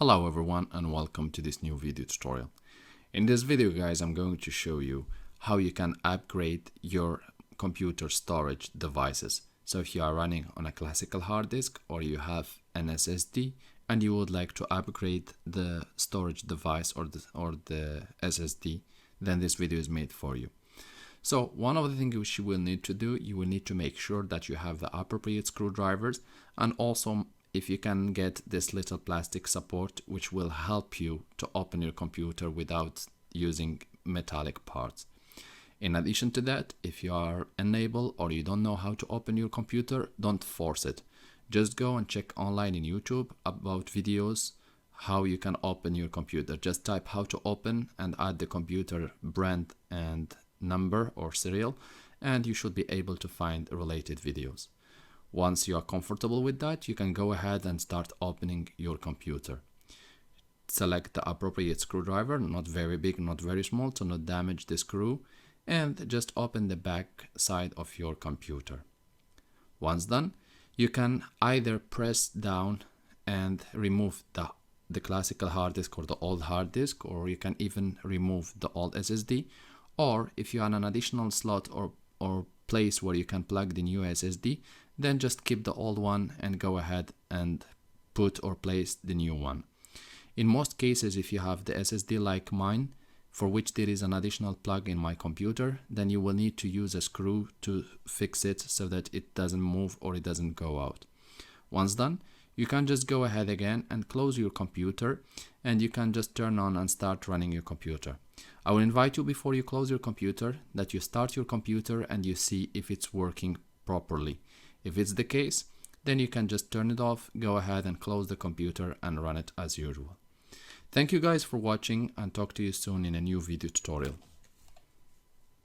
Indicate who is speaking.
Speaker 1: Hello everyone and welcome to this new video tutorial. In this video guys, I'm going to show you how you can upgrade your computer storage devices. So if you are running on a classical hard disk or you have an SSD and you would like to upgrade the storage device or the SSD, then this video is made for you. So one of the things which you will need to do, you will need to make sure that you have the appropriate screwdrivers, and also if you can get this little plastic support which will help you to open your computer without using metallic parts. In addition to that, if you are unable or you don't know how to open your computer, don't force it. Just go and check online in YouTube about videos how you can open your computer. Just type how to open and add the computer brand and number or serial, and you should be able to find related videos. Once you are comfortable with that, you can go ahead and start opening your computer. Select the appropriate screwdriver, not very big, not very small, to not damage the screw, and just open the back side of your computer. Once done, you can either press down and remove the classical hard disk or the old hard disk, or you can even remove the old SSD, or if you have an additional slot or place where you can plug the new SSD, then just keep the old one and go ahead and put or place the new one. In most cases, if you have the SSD like mine, for which there is an additional plug in my computer, then you will need to use a screw to fix it so that it doesn't move or it doesn't go out. Once done, you can just go ahead again and close your computer, and you can just turn on and start running your computer. I will invite you, before you close your computer, that you start your computer and you see if it's working properly. If it's the case, then you can just turn it off, go ahead and close the computer and run it as usual. Thank you guys for watching, and talk to you soon in a new video tutorial.